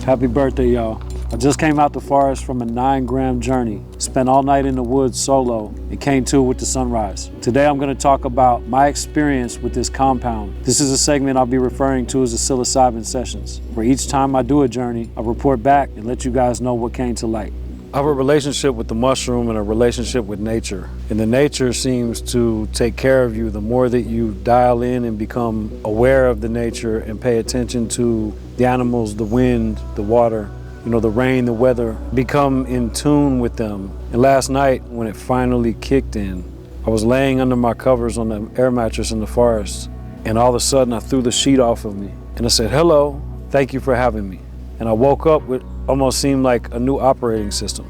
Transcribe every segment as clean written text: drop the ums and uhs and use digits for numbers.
Happy birthday, y'all. I just came out the forest from a 9-gram journey, spent all night in the woods solo, and came to with the sunrise. Today I'm going to talk about my experience with this compound. This is a segment I'll be referring to as the Psilocybin Sessions, where each time I do a journey, I report back and let you guys know what came to light. I have a relationship with the mushroom and a relationship with nature. And the nature seems to take care of you the more that you dial in and become aware of the nature and pay attention to the animals, the wind, the water, the rain, the weather, become in tune with them. And last night, when it finally kicked in, I was laying under my covers on the air mattress in the forest, and all of a sudden I threw the sheet off of me and I said, "Hello, thank you for having me." And I woke up with almost seemed like a new operating system.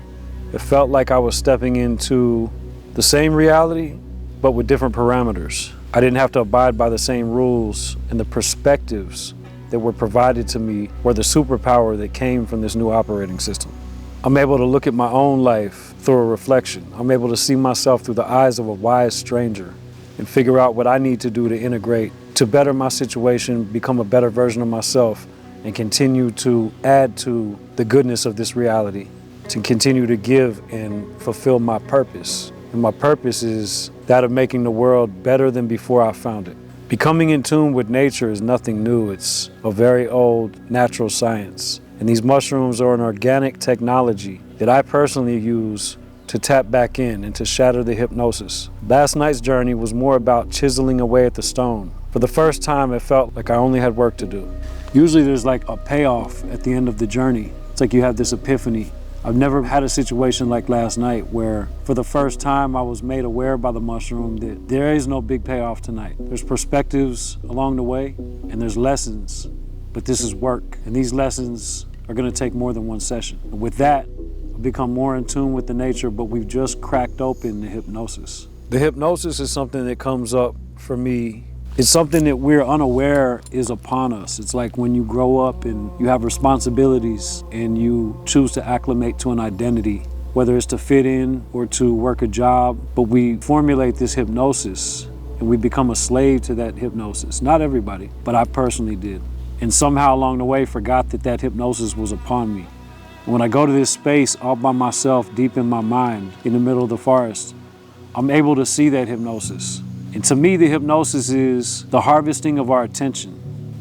It felt like I was stepping into the same reality, but with different parameters. I didn't have to abide by the same rules, and the perspectives that were provided to me were the superpower that came from this new operating system. I'm able to look at my own life through a reflection. I'm able to see myself through the eyes of a wise stranger and figure out what I need to do to integrate, to better my situation, become a better version of myself, and continue to add to the goodness of this reality, to continue to give and fulfill my purpose. And my purpose is that of making the world better than before I found it. Becoming in tune with nature is nothing new. It's a very old natural science. And these mushrooms are an organic technology that I personally use to tap back in and to shatter the hypnosis. Last night's journey was more about chiseling away at the stone. For the first time, it felt like I only had work to do. Usually there's like a payoff at the end of the journey. It's like you have this epiphany. I've never had a situation like last night where for the first time I was made aware by the mushroom that there is no big payoff tonight. There's perspectives along the way and there's lessons, but this is work. And these lessons are gonna take more than one session. And with that, I've become more in tune with the nature, but we've just cracked open the hypnosis. The hypnosis is something that comes up for me. It's something that we're unaware is upon us. It's like when you grow up and you have responsibilities and you choose to acclimate to an identity, whether it's to fit in or to work a job, but we formulate this hypnosis and we become a slave to that hypnosis. Not everybody, but I personally did. And somehow along the way forgot that that hypnosis was upon me. And when I go to this space all by myself, deep in my mind, in the middle of the forest, I'm able to see that hypnosis. And to me, the hypnosis is the harvesting of our attention.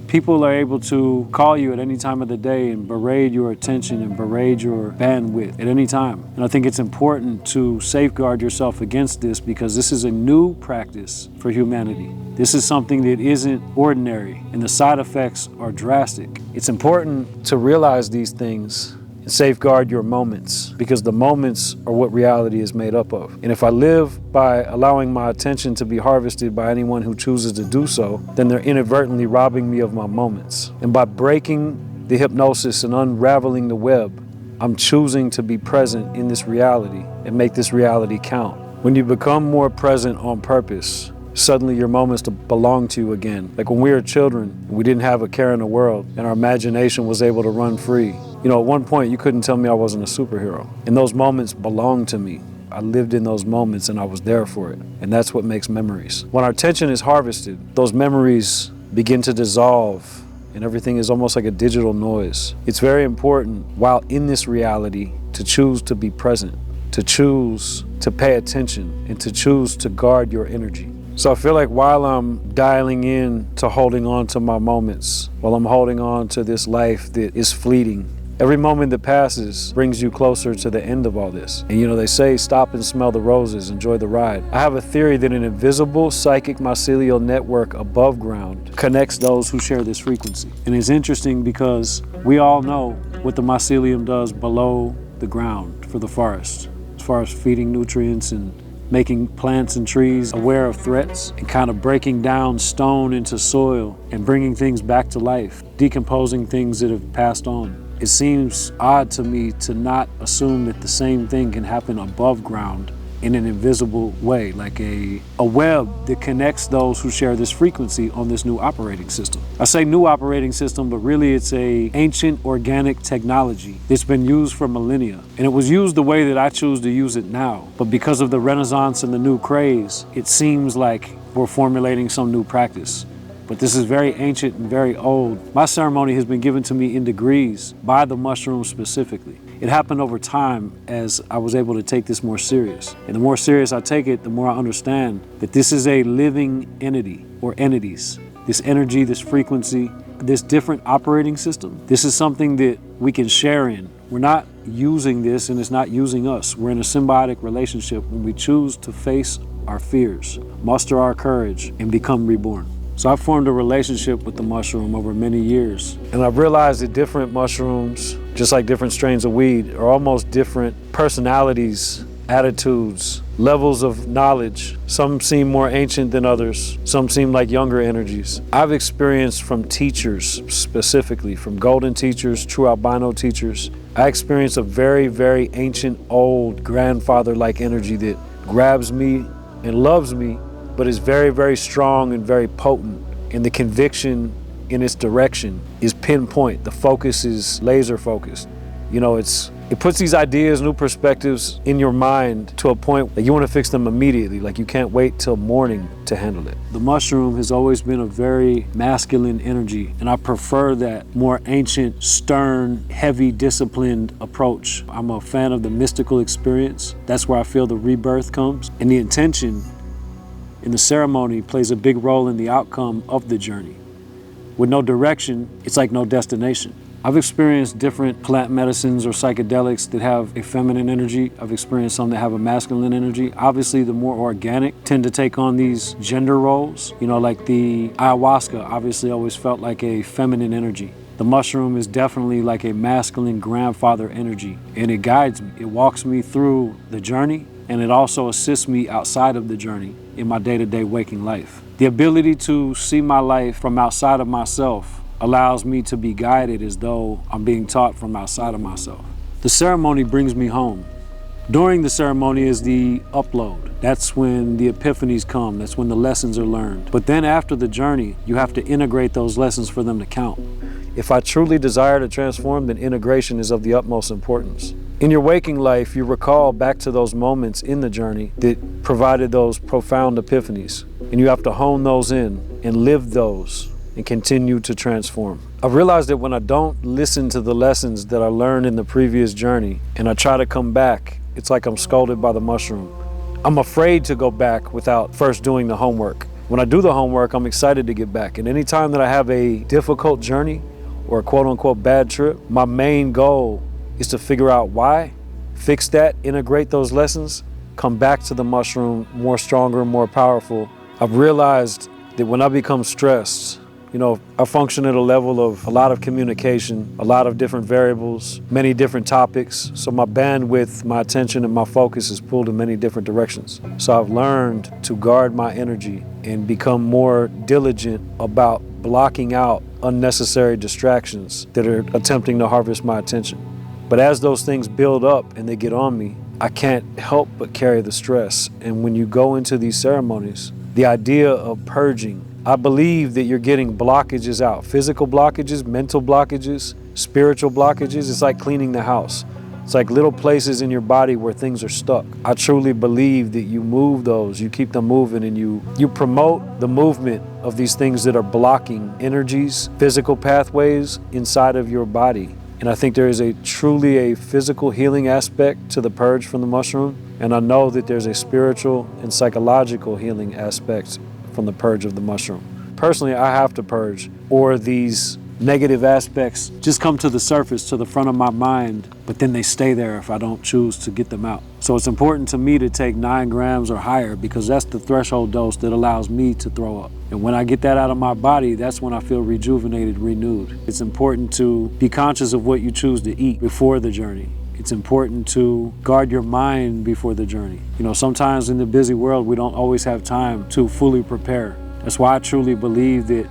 People are able to call you at any time of the day and berate your attention and berate your bandwidth at any time. And I think it's important to safeguard yourself against this because this is a new practice for humanity. This is something that isn't ordinary and the side effects are drastic. It's important to realize these things and safeguard your moments because the moments are what reality is made up of. And if I live by allowing my attention to be harvested by anyone who chooses to do so, then they're inadvertently robbing me of my moments. And by breaking the hypnosis and unraveling the web, I'm choosing to be present in this reality and make this reality count. When you become more present on purpose, suddenly your moments belong to you again. Like when we were children, we didn't have a care in the world and our imagination was able to run free. At one point you couldn't tell me I wasn't a superhero. And those moments belonged to me. I lived in those moments and I was there for it. And that's what makes memories. When our attention is harvested, those memories begin to dissolve and everything is almost like a digital noise. It's very important while in this reality to choose to be present, to choose to pay attention, and to choose to guard your energy. So I feel like while I'm dialing in to holding on to my moments, while I'm holding on to this life that is fleeting, every moment that passes brings you closer to the end of all this. And they say, stop and smell the roses, enjoy the ride. I have a theory that an invisible psychic mycelial network above ground connects those who share this frequency. And it's interesting because we all know what the mycelium does below the ground for the forest, as far as feeding nutrients and making plants and trees aware of threats and kind of breaking down stone into soil and bringing things back to life, decomposing things that have passed on. It seems odd to me to not assume that the same thing can happen above ground in an invisible way, like a web that connects those who share this frequency on this new operating system. I say new operating system, but really it's a ancient organic technology that's been used for millennia. And it was used the way that I choose to use it now. But because of the Renaissance and the new craze, it seems like we're formulating some new practice. but this is very ancient and very old. My ceremony has been given to me in degrees by the mushroom specifically. It happened over time as I was able to take this more serious. And the more serious I take it, the more I understand that this is a living entity or entities. This energy, this frequency, this different operating system. This is something that we can share in. We're not using this and it's not using us. We're in a symbiotic relationship when we choose to face our fears, muster our courage, and become reborn. So I've formed a relationship with the mushroom over many years. And I've realized that different mushrooms, just like different strains of weed, are almost different personalities, attitudes, levels of knowledge. Some seem more ancient than others. Some seem like younger energies. I've experienced from teachers specifically, from golden teachers, true albino teachers. I experienced a very, very ancient, old, grandfather-like energy that grabs me and loves me, but is very, very strong and very potent. And the conviction in its direction is pinpoint. The focus is laser focused. You know, it puts these ideas, new perspectives in your mind to a point that you want to fix them immediately. Like you can't wait till morning to handle it. The mushroom has always been a very masculine energy, and I prefer that more ancient, stern, heavy, disciplined approach. I'm a fan of the mystical experience. That's where I feel the rebirth comes. And the intention in the ceremony plays a big role in the outcome of the journey. With no direction, it's like no destination. I've experienced different plant medicines or psychedelics that have a feminine energy. I've experienced some that have a masculine energy. Obviously, the more organic tend to take on these gender roles. You know, like the ayahuasca obviously always felt like a feminine energy. The mushroom is definitely like a masculine grandfather energy, and it guides me. It walks me through the journey, and it also assists me outside of the journey in my day-to-day waking life. The ability to see my life from outside of myself allows me to be guided as though I'm being taught from outside of myself. The ceremony brings me home. During the ceremony is the upload. That's when the epiphanies come. That's when the lessons are learned. But then after the journey, you have to integrate those lessons for them to count. If I truly desire to transform, then integration is of the utmost importance. In your waking life, you recall back to those moments in the journey that provided those profound epiphanies. And you have to hone those in and live those and continue to transform. I've realized that when I don't listen to the lessons that I learned in the previous journey and I try to come back, it's like I'm scolded by the mushroom. I'm afraid to go back without first doing the homework. When I do the homework, I'm excited to get back. And anytime that I have a difficult journey or a quote unquote bad trip, my main goal is to figure out why, fix that, integrate those lessons, come back to the mushroom more stronger, more powerful. I've realized that when I become stressed, you know, I function at a level of a lot of communication, a lot of different variables, many different topics. So my bandwidth, my attention, and my focus is pulled in many different directions. So I've learned to guard my energy and become more diligent about blocking out unnecessary distractions that are attempting to harvest my attention. But as those things build up and they get on me, I can't help but carry the stress. And when you go into these ceremonies, the idea of purging, I believe that you're getting blockages out, physical blockages, mental blockages, spiritual blockages. It's like cleaning the house. It's like little places in your body where things are stuck. I truly believe that you move those, you keep them moving, and you promote the movement of these things that are blocking energies, physical pathways inside of your body. And I think there is truly a physical healing aspect to the purge from the mushroom. And I know that there's a spiritual and psychological healing aspect from the purge of the mushroom. Personally, I have to purge, or these negative aspects just come to the surface, to the front of my mind, but then they stay there if I don't choose to get them out. So it's important to me to take 9 grams or higher, because that's the threshold dose that allows me to throw up. And when I get that out of my body, that's when I feel rejuvenated, renewed. It's important to be conscious of what you choose to eat before the journey. It's important to guard your mind before the journey. You know, sometimes in the busy world, we don't always have time to fully prepare. That's why I truly believe that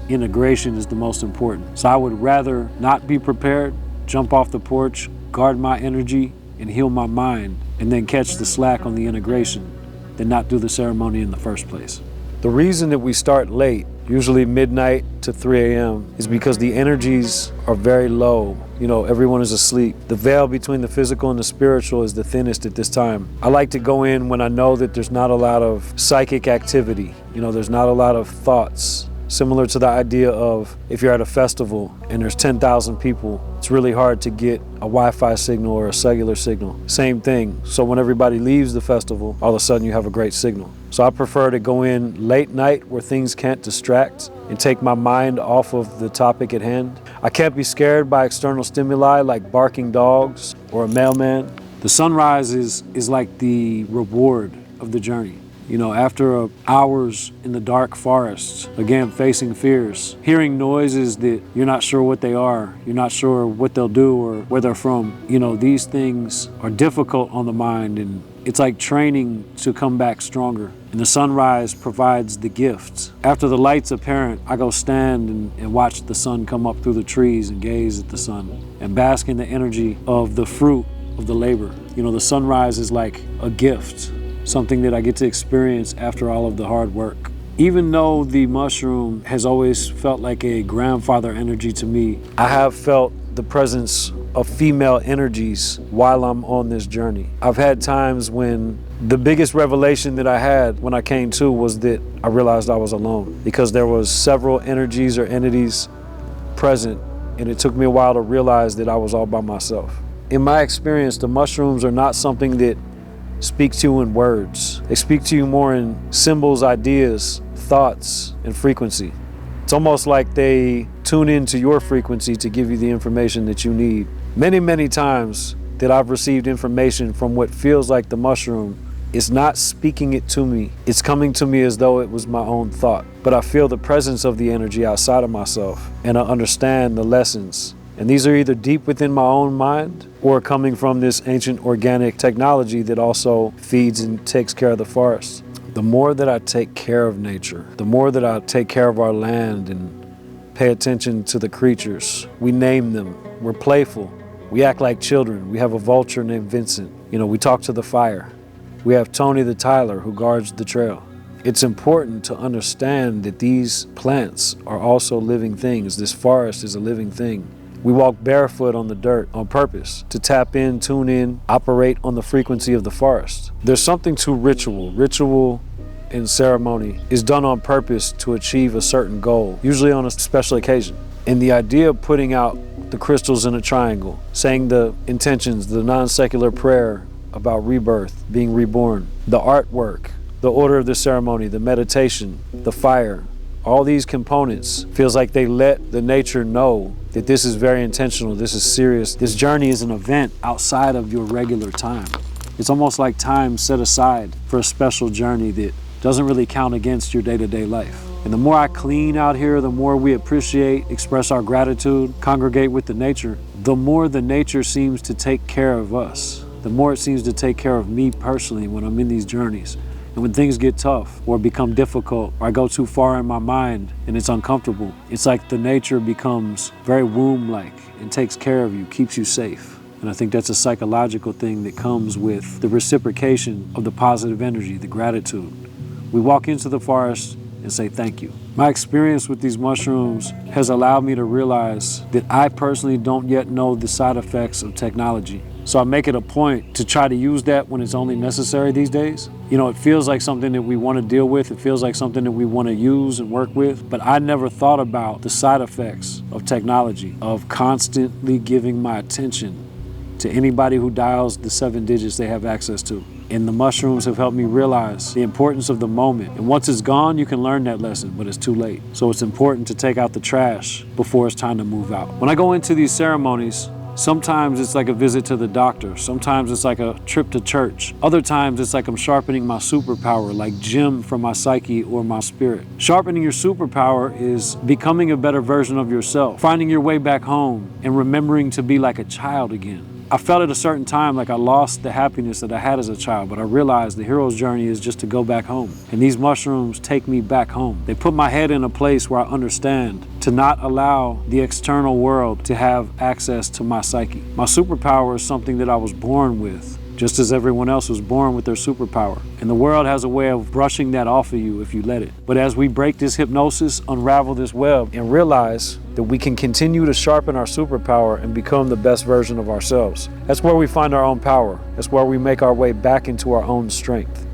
integration is the most important. So I would rather not be prepared, jump off the porch, guard my energy, and heal my mind, and then catch the slack on the integration than not do the ceremony in the first place. The reason that we start late, usually midnight to 3 a.m., is because the energies are very low. You know, everyone is asleep. The veil between the physical and the spiritual is the thinnest at this time. I like to go in when I know that there's not a lot of psychic activity. You know, there's not a lot of thoughts Similar to the idea of if you're at a festival and there's 10,000 people, it's really hard to get a Wi-Fi signal or a cellular signal. Same thing. So when everybody leaves the festival, all of a sudden you have a great signal. So I prefer to go in late night where things can't distract and take my mind off of the topic at hand. I can't be scared by external stimuli like barking dogs or a mailman. The sunrise is like the reward of the journey. You know, after hours in the dark forests, again, facing fears, hearing noises that you're not sure what they are, you're not sure what they'll do or where they're from. You know, these things are difficult on the mind, and it's like training to come back stronger. And the sunrise provides the gift. After the light's apparent, I go stand and watch the sun come up through the trees and gaze at the sun and bask in the energy of the fruit of the labor. You know, the sunrise is like a gift, something that I get to experience after all of the hard work. Even though the mushroom has always felt like a grandfather energy to me, I have felt the presence of female energies while I'm on this journey. I've had times when the biggest revelation that I had when I came to was that I realized I was alone, because there was several energies or entities present, and it took me a while to realize that I was all by myself. In my experience, the mushrooms are not something that speak to you in words. They speak to you more in symbols, ideas, thoughts, and frequency. It's almost like they tune into your frequency to give you the information that you need. Many, many times that I've received information from what feels like the mushroom, it's not speaking it to me. It's coming to me as though it was my own thought. But I feel the presence of the energy outside of myself, and I understand the lessons. And these are either deep within my own mind or coming from this ancient organic technology that also feeds and takes care of the forest. The more that I take care of nature, the more that I take care of our land and pay attention to the creatures, we name them, we're playful, we act like children. We have a vulture named Vincent. You know, we talk to the fire. We have Tony the Tyler who guards the trail. It's important to understand that these plants are also living things. This forest is a living thing. We walk barefoot on the dirt on purpose to tap in, tune in, operate on the frequency of the forest. There's something to ritual. Ritual and ceremony is done on purpose to achieve a certain goal, usually on a special occasion. And the idea of putting out the crystals in a triangle, saying the intentions, the non-secular prayer about rebirth, being reborn, the artwork, the order of the ceremony, the meditation, the fire, all these components feels like they let the nature know that this is very intentional, this is serious. This journey is an event outside of your regular time. It's almost like time set aside for a special journey that doesn't really count against your day-to-day life. And the more I clean out here, the more we appreciate, express our gratitude, congregate with the nature, the more the nature seems to take care of us. The more it seems to take care of me personally when I'm in these journeys. And when things get tough or become difficult, or I go too far in my mind and it's uncomfortable, it's like the nature becomes very womb-like and takes care of you, keeps you safe. And I think that's a psychological thing that comes with the reciprocation of the positive energy, the gratitude. We walk into the forest and say thank you. My experience with these mushrooms has allowed me to realize that I personally don't yet know the side effects of technology. So I make it a point to try to use that when it's only necessary these days. You know, it feels like something that we want to deal with. It feels like something that we want to use and work with. But I never thought about the side effects of technology, of constantly giving my attention to anybody who dials the 7 digits they have access to. And the mushrooms have helped me realize the importance of the moment. And once it's gone, you can learn that lesson, but it's too late. So it's important to take out the trash before it's time to move out. When I go into these ceremonies, sometimes it's like a visit to the doctor. Sometimes it's like a trip to church. Other times it's like I'm sharpening my superpower, like gym for my psyche or my spirit. Sharpening your superpower is becoming a better version of yourself, finding your way back home and remembering to be like a child again. I felt at a certain time like I lost the happiness that I had as a child, but I realized the hero's journey is just to go back home. And these mushrooms take me back home. They put my head in a place where I understand to not allow the external world to have access to my psyche. My superpower is something that I was born with, just as everyone else was born with their superpower. And the world has a way of brushing that off of you if you let it. But as we break this hypnosis, unravel this web, and realize that we can continue to sharpen our superpower and become the best version of ourselves, that's where we find our own power. That's where we make our way back into our own strength.